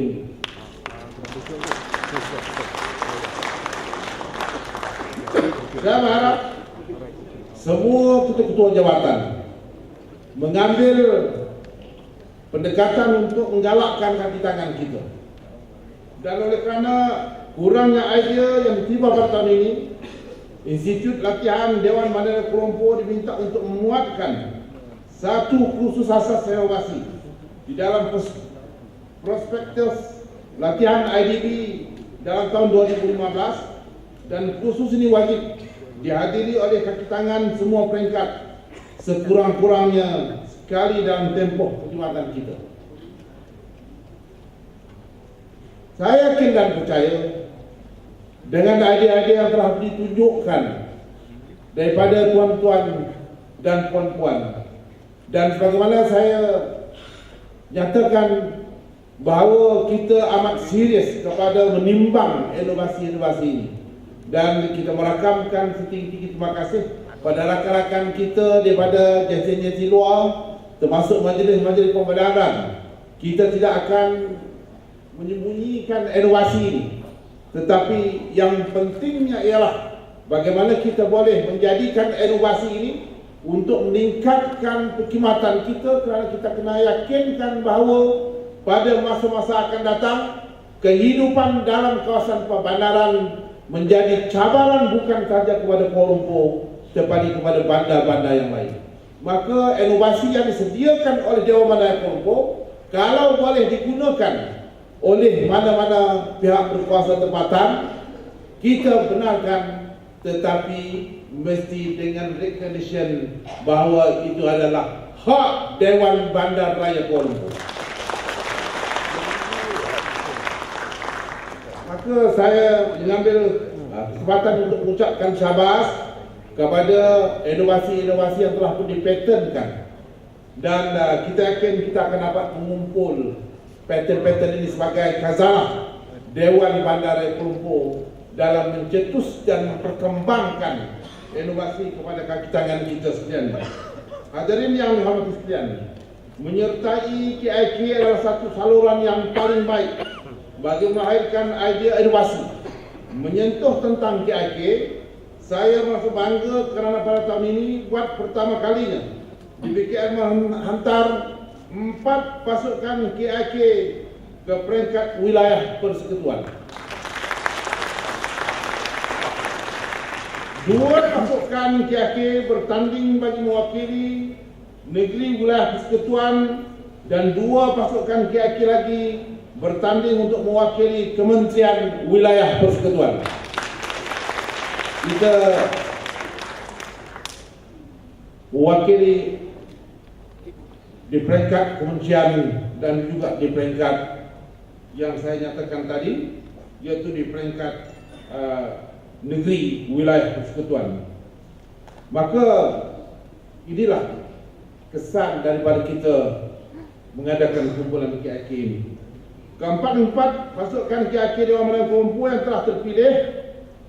Saya berharap semua ketua-ketua jabatan mengambil pendekatan untuk menggalakkan kaki tangan kita. Dan oleh kerana kurangnya idea yang tiba pada tahun ini, Institut Latihan Dewan Bandar Kuala Lumpur diminta untuk memuatkan satu kursus asas inovasi di dalam prospektus latihan IDB dalam tahun 2015, dan kursus ini wajib dihadiri oleh kaki tangan semua peringkat sekurang-kurangnya sekali dalam tempoh perkhidmatan kita. Saya yakin dan percaya dengan idea-idea yang telah ditunjukkan daripada tuan-tuan dan puan-puan, dan sebagaimana saya nyatakan bahawa kita amat serius kepada menimbang inovasi-inovasi ini, dan kita merakamkan setinggi-tinggi terima kasih pada rakan-rakan kita daripada agensi-agensi luar, termasuk majlis-majlis pembedaran. Kita tidak akan menyembunyikan inovasi ini, tetapi yang pentingnya ialah bagaimana kita boleh menjadikan inovasi ini untuk meningkatkan perkhidmatan kita, kerana kita kena yakinkan bahawa pada masa-masa akan datang kehidupan dalam kawasan perbandaran menjadi cabaran bukan sahaja kepada Kuala Lumpur, tetapi kepada bandar-bandar yang lain. Maka inovasi yang disediakan oleh Dewan Bandar Kuala Lumpur, kalau boleh digunakan oleh mana-mana pihak berkuasa tempatan, kita benarkan, tetapi mesti dengan recognition bahawa itu adalah hak Dewan Bandar Raya Kuala Lumpur. Maka saya mengambil kesempatan untuk mengucapkan syabas kepada inovasi-inovasi yang telah pun dipatenkan, dan kita yakin kita akan dapat mengumpul paten-paten ini sebagai khazanah Dewan Bandar Raya Kuala Lumpur dalam mencetus dan memperkembangkan inovasi kepada kaki tangan kita sekalian. Hadirin yang dihormati sekalian, menyertai KIK adalah satu saluran yang paling baik bagi melahirkan idea inovasi. Menyentuh tentang KIK, saya merasa bangga kerana pada tahun ini buat pertama kalinya DBKR menghantar 4 pasukan KIK ke peringkat wilayah persekutuan. 2 pasukan KIK bertanding bagi mewakili negeri wilayah persekutuan, dan 2 pasukan KIK lagi bertanding untuk mewakili Kementerian Wilayah Persekutuan. Kita mewakili di peringkat kementerian dan juga di peringkat yang saya nyatakan tadi, yaitu di peringkat negeri wilayah persekutuan. Maka inilah kesan daripada kita mengadakan kumpulan KIK ini. Keempat pasukan KIK Dewan Bandar Kuala Lumpur yang telah terpilih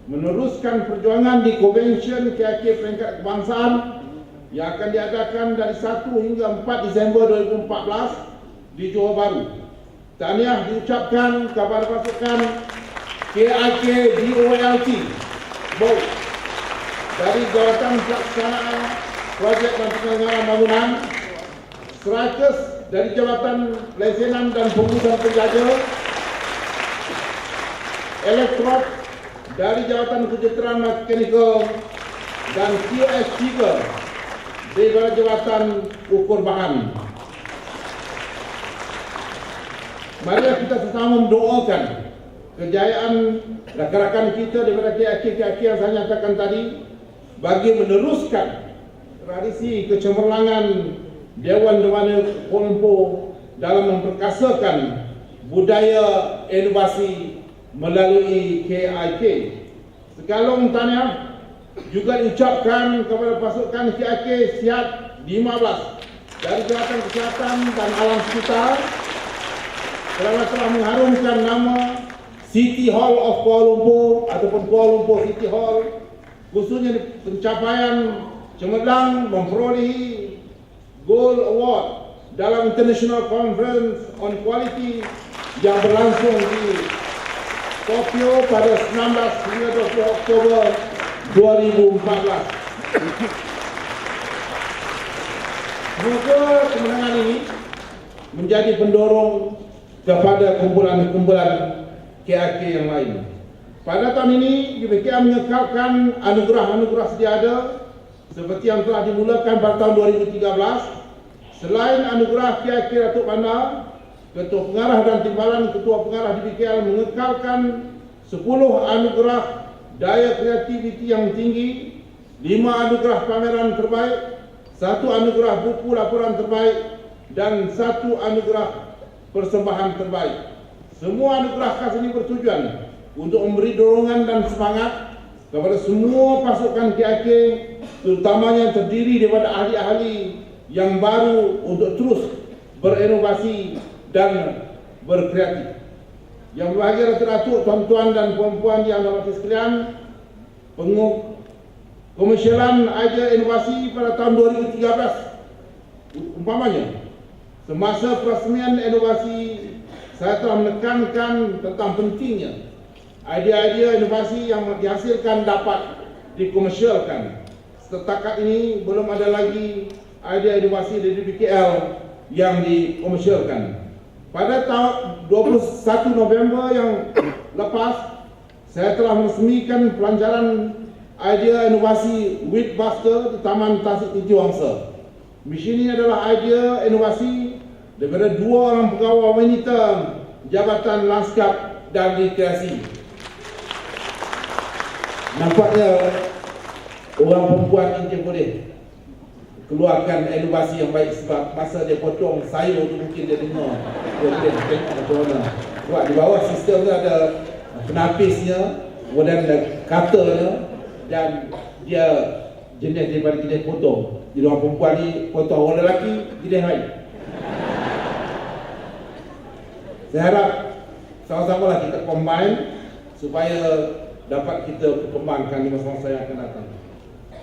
meneruskan perjuangan di Konvensyen KIK Peringkat Kebangsaan yang akan diadakan dari 1 hingga 4 Disember 2014 di Johor Bahru. Tahniah diucapkan kepada pasukan KIK DOLT BOT dari Jawatan Pelaksanaan Projek dan Penyelenggaraan Bangunan, Strikers dari Jabatan Pelesenan dan Pengurusan Penjaja, Elektrot dari Jabatan Kesejahteraan Mekanikal, dan QS3 dari Jabatan Ukur Bahan. Mari kita sesama mendoakan kejayaan rakan-rakan kita daripada KIK yang saya nyatakan tadi, bagi meneruskan tradisi kecemerlangan Dewan Dewani Kuala Lumpur dalam memperkasakan budaya inovasi melalui KIK. Sekalung tahniah juga diucapkan kepada pasukan KIK Sihat 15 dari Jabatan Kesihatan dan Alam Sekitar kerana telah mengharumkan nama City Hall of Kuala Lumpur ataupun Kuala Lumpur City Hall, khususnya di pencapaian cemerlang memperolehi Gold Award dalam International Conference on Quality yang berlangsung di Tokyo pada 19 hingga 20 Oktober 2014. Semoga kemenangan ini menjadi pendorong kepada kumpulan-kumpulan KIK yang lain. Pada tahun ini, GBKA mengekalkan anugerah-anugerah sedia ada seperti yang telah dimulakan pada tahun 2013. Selain anugerah KIK Datuk Bandar, Ketua Pengarah dan Timbalan Ketua Pengarah DBKL mengekalkan 10 anugerah daya kreativiti yang tinggi, 5 anugerah pameran terbaik, 1 anugerah buku laporan terbaik, dan 1 anugerah persembahan terbaik. Semua anugerah khas ini bertujuan untuk memberi dorongan dan semangat kepada semua pasukan KIK, terutamanya yang terdiri daripada ahli-ahli yang baru untuk terus berinovasi dan berkreatif. Yang berbahagia Datuk-Datuk, tuan-tuan dan puan-puan yang dirahmati sekalian, komersialan idea inovasi pada tahun 2013 umpamanya, semasa peresmian inovasi saya telah menekankan tentang pentingnya idea-idea inovasi yang dihasilkan dapat dikomersialkan. Setakat ini belum ada lagi idea inovasi dari DBKL yang dikomersialkan. Pada tahun 21 November yang lepas, saya telah meresmikan pelancaran idea inovasi Weedbuster di Taman Tasik Titi Wangsa. Misi ini adalah idea inovasi daripada 2 orang pegawai wanita Jabatan Lanskap dan Rekreasi. Nampaknya orang perempuan ini boleh keluarkan inovasi yang baik sebab masa dia potong sayur tu mungkin dia dengar. Dia boleh tengok macam mana. Sebab di bawah sistem tu ada penapisnya, kemudian ada cutternya, dan dia jenis daripada jenis potong. Jadi orang perempuan ni potong, orang lelaki jenis lain. Saya harap sama-samalah kita combine supaya dapat kita kembangkan di masa-masa yang akan datang.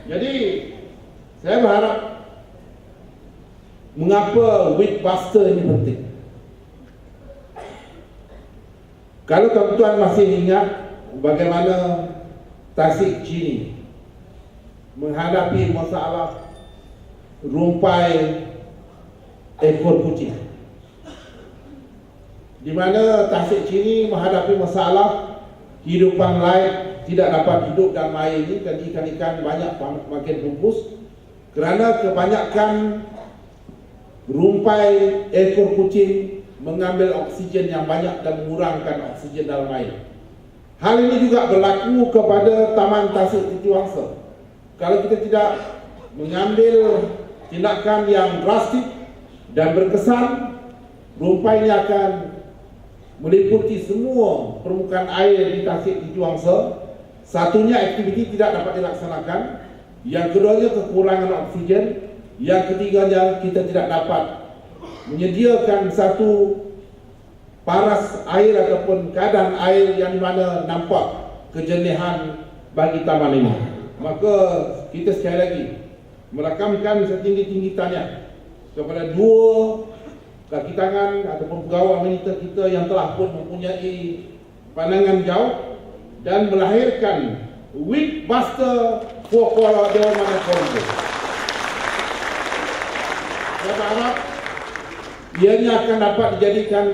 Jadi saya berharap, mengapa Weedbuster ini penting? Kalau tuan-tuan masih ingat bagaimana Tasik Chini menghadapi masalah rumpai ekor kucing, di mana Tasik Chini menghadapi masalah kehidupan lain tidak dapat hidup dalam air ini, dan ikan-ikan banyak makin pupus kerana kebanyakan rumpai ekor kucing mengambil oksigen yang banyak dan mengurangkan oksigen dalam air. Hal ini juga berlaku kepada Taman Tasik Titi Wangsa. Kalau kita tidak mengambil tindakan yang drastik dan berkesan, rumpai ini akan meliputi semua permukaan air di Tasik Titi Wangsa. Satunya, aktiviti tidak dapat dilaksanakan. Yang keduanya, kekurangan oksigen. Yang ketiganya, kita tidak dapat menyediakan satu paras air ataupun keadaan air yang dimana nampak kejernihan bagi taman ini. Maka kita sekali lagi merakamkan setinggi-tinggi tahniah kepada 2 kaki tangan ataupun pegawai wanita kita yang telah pun mempunyai pandangan jauh dan melahirkan Weedbuster for Kuala Dewan Kuala Lumpur. Saya berharap ianya akan dapat dijadikan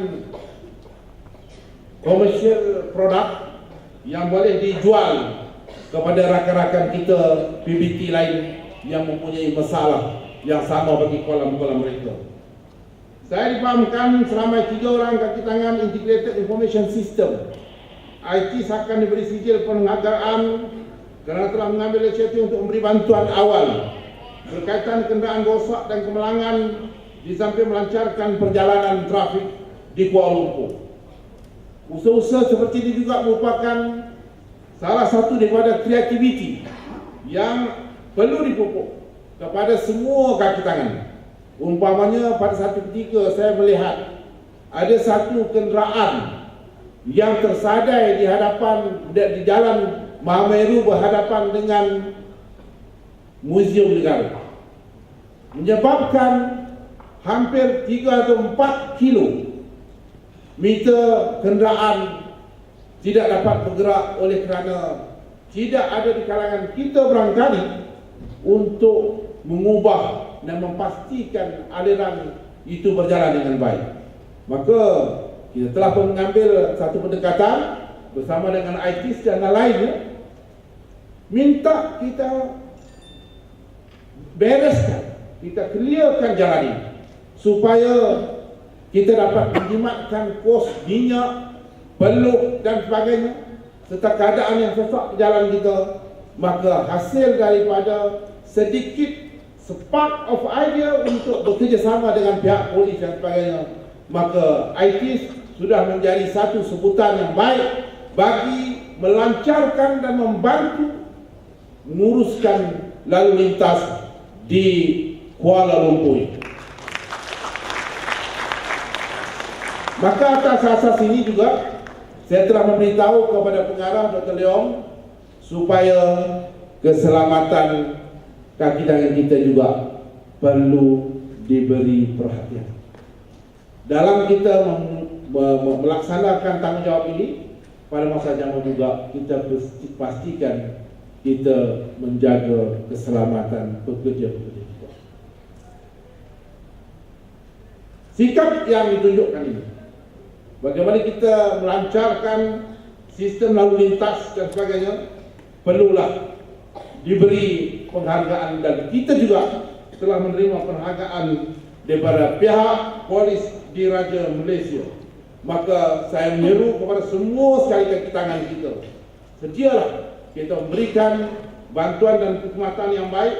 komersial produk yang boleh dijual kepada rakan-rakan kita PBT lain yang mempunyai masalah yang sama bagi kolam-kolam mereka. Saya difahamkan selama 3 orang kaki tangan Integrated Information System IT akan diberi sijil penghargaan kerana telah mengambil inisiatif untuk memberi bantuan awal berkaitan kenderaan rosak dan kemalangan di samping melancarkan perjalanan trafik di Kuala Lumpur. Usaha-usaha seperti ini juga merupakan salah satu daripada kreativiti yang perlu dipupuk kepada semua kaki tangan. Umpamanya pada satu ketika saya melihat ada satu kenderaan yang tersadai di hadapan di jalan Mahameru berhadapan dengan Museum Negara, menyebabkan hampir 3 atau 4 kilometer kenderaan tidak dapat bergerak oleh kerana tidak ada di kalangan kita barangkali untuk mengubah dan memastikan aliran itu berjalan dengan baik. Maka kita telah pun mengambil satu pendekatan bersama dengan ITIS dan lainnya, minta kita bereskan, kita clearkan jalan ini supaya kita dapat menjimatkan kos minyak, peluk dan sebagainya serta keadaan yang sesak di jalan kita. Maka hasil daripada sedikit spark of idea untuk bekerjasama dengan pihak polis dan sebagainya, maka ITIS sudah menjadi satu sebutan yang baik bagi melancarkan dan membantu menguruskan lalu lintas di Kuala Lumpur. Maka atas asas ini juga saya telah memberitahu kepada pengarah Dr. Leong supaya keselamatan kaki tangan kita juga perlu diberi perhatian. Dalam kita melaksanakan tanggungjawab ini pada masa jaman juga kita pastikan kita menjaga keselamatan pekerja-pekerja kita. Sikap yang ditunjukkan ini, bagaimana kita melancarkan sistem lalu lintas dan sebagainya, perlulah diberi penghargaan, dan kita juga telah menerima penghargaan daripada pihak polis di Raja Malaysia. Maka saya menyeru kepada semua sekali kaki tangan kita, sedialah kita memberikan bantuan dan perkhidmatan yang baik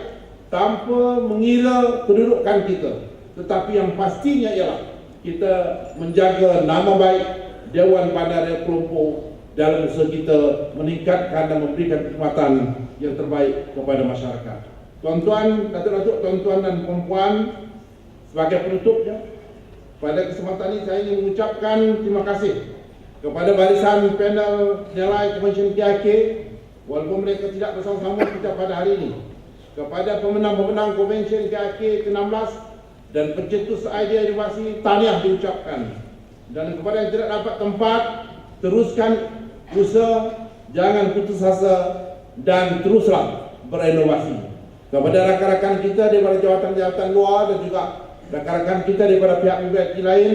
tanpa mengira kedudukan kita, tetapi yang pastinya ialah kita menjaga nama baik Dewan Bandaraya Kuala Lumpur dalam usaha kita meningkatkan dan memberikan perkhidmatan yang terbaik kepada masyarakat. Tuan-tuan, datuk-datuk, tuan-tuan dan puan-puan, sebagai penutupnya, pada kesempatan ini saya ingin mengucapkan terima kasih kepada barisan panel penilai Konvensyen KIK, walaupun mereka tidak bersama-sama kita pada hari ini, kepada pemenang-pemenang Konvensyen KIK ke-16 dan pencetus idea inovasi, tahniah diucapkan. Dan kepada yang tidak dapat tempat, teruskan usaha, jangan putus asa dan teruslah berinovasi. Kepada rakan-rakan kita daripada jawatan-jawatan luar dan juga rakan-rakan kita daripada pihak universiti lain,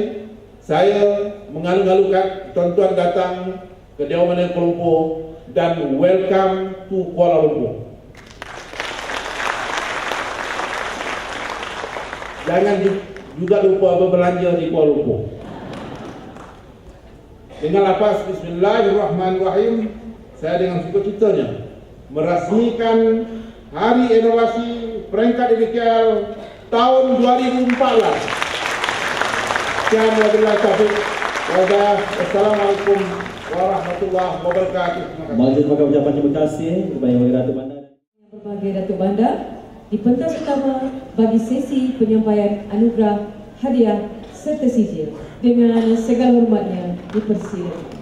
saya mengalu-alukan tuan-tuan datang ke Dewan Bandaraya Kuala Lumpur dan welcome to Kuala Lumpur. Jangan juga lupa berbelanja di Kuala Lumpur. Dengan lafaz Bismillahirrahmanirrahim, saya dengan sukacitanya merasmikan Hari Inovasi Peringkat DBKL tahun 2014. Sekian wabillahi taufiq. Wassalamualaikum warahmatullahi wabarakatuh. Majlis maka ucapan terima kasih kepada Yang Berbahagia Datuk Bandar. Yang Berbahagia Datuk Bandar, di pentas utama bagi sesi penyampaian anugerah hadiah serta sijil, dengan segala hormatnya dipersilakan.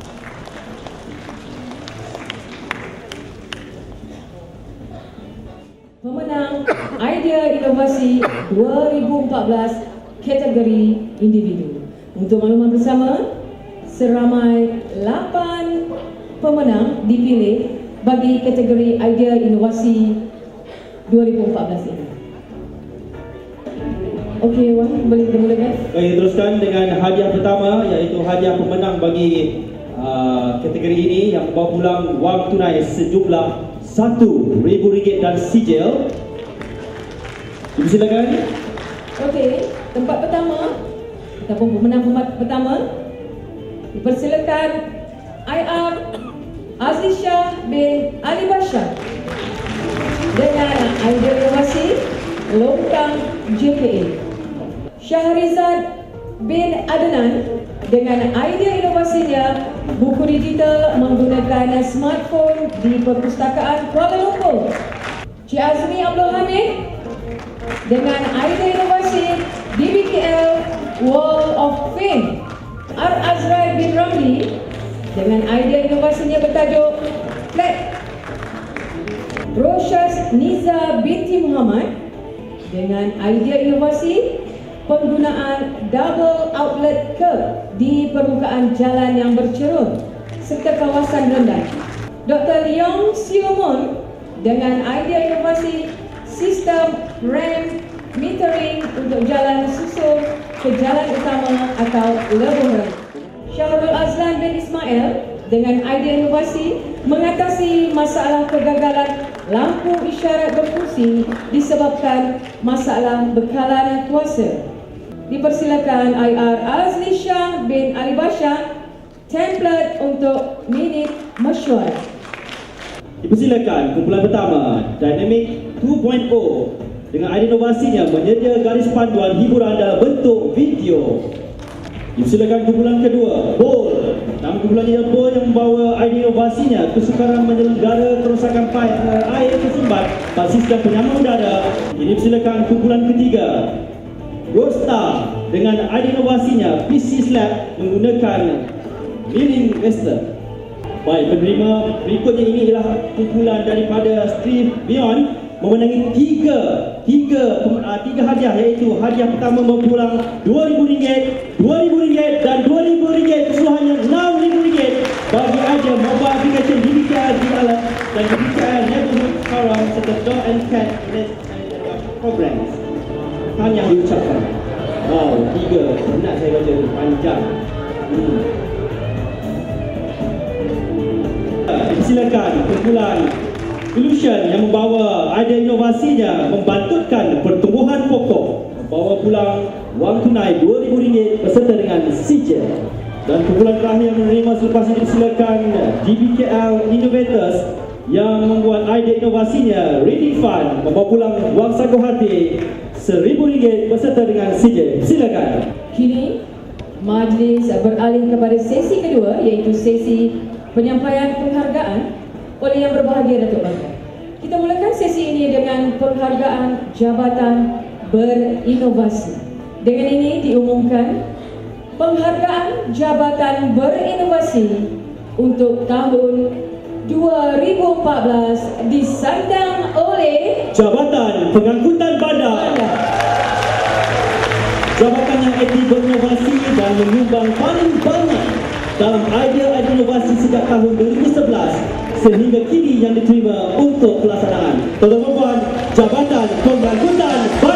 Pemenang Idea Inovasi 2014 kategori individu. Untuk makluman bersama, seramai 8 pemenang dipilih bagi kategori Idea Inovasi 2014 ini. Okey, Wan, boleh kita mulakan? Baik, teruskan dengan hadiah pertama, iaitu hadiah pemenang bagi kategori ini yang membawa pulang wang tunai sejumlah RM1,000 dan sijil. Dipersilakan. Okey, tempat pertama ataupun pemenang pertama dipersilakan IR Azizah bin Ali Bashar dengan idea inovasi Longkang JPA. Syahrizad bin Adnan dengan idea inovasinya buku digital menggunakan smartphone di Perpustakaan Kuala Lumpur. Cik Azmi Abdul Hamid dengan idea inovasi DBKL Wall of Fame. Azrai bin Ramli dengan idea inovasinya bertajuk Flat. Rosyas Niza binti Muhammad dengan idea inovasi penggunaan double outlet curb di permukaan jalan yang bercerun serta kawasan rendah. Dr. Leong Siew Mun dengan idea inovasi sistem RAM metering untuk jalan susun ke jalan utama atau lebuh. Syahrul Azlan bin Ismail dengan idea inovasi mengatasi masalah kegagalan lampu isyarat berfungsi disebabkan masalah bekalan kuasa. Dipersilakan IR Azli Shah bin Ali Bashar, template untuk minit mesyuarat. Dipersilakan kumpulan pertama Dynamic 2.0 dengan idea inovasinya menyedia garis panduan hiburan dalam bentuk video. Dipersilakan kumpulan kedua Bowl. Nama kumpulan ialah Bowl yang membawa idea inovasinya kesukaran menyelenggara kerosakan paip air tersumbat pada sistem penyaman udara. Dipersilakan kumpulan ketiga Roadstar dengan idea inovasinya PC Slab menggunakan milling Western. Baik, penerima berikutnya ini ialah kumpulan daripada Steve Beyond memenangi tiga hadiah, iaitu hadiah pertama berpulang RM2,000, RM2,000 dan RM2,000, keseluruhannya RM6,000 bagi idea mobile application DBKL Dialog dan DBKL Neighborhood Forum serta Dog and Cat Programs. Hal yang diucapkan. Wow, 3. Nak saya baca panjang. Silakan kumpulan Illusion yang membawa idea inovasinya membantutkan pertumbuhan pokok, membawa pulang wang tunai RM2,000 beserta dengan sijil. Dan kumpulan terakhir yang menerima selepas ini silakan DBKL Innovators yang membuat idea inovasinya Reading Fund, membawa pulang wang saku hati RM1,000 beserta dengan sijil. Silakan. Kini majlis beralih kepada sesi kedua, iaitu sesi penyampaian penghargaan oleh yang berbahagia Datuk Bangga. Kita mulakan sesi ini dengan penghargaan Jabatan Berinovasi. Dengan ini diumumkan penghargaan Jabatan Berinovasi untuk tahun 2014 disandang oleh Jabatan Pengangkutan Bandar. Jabatan yang aktif berinovasi dan menyumbang paling banyak dalam idea inovasi sejak tahun 2011 sehingga kini yang diterima untuk pelaksanaan. Tuan-tuan, Jabatan Pengangkutan Bandar.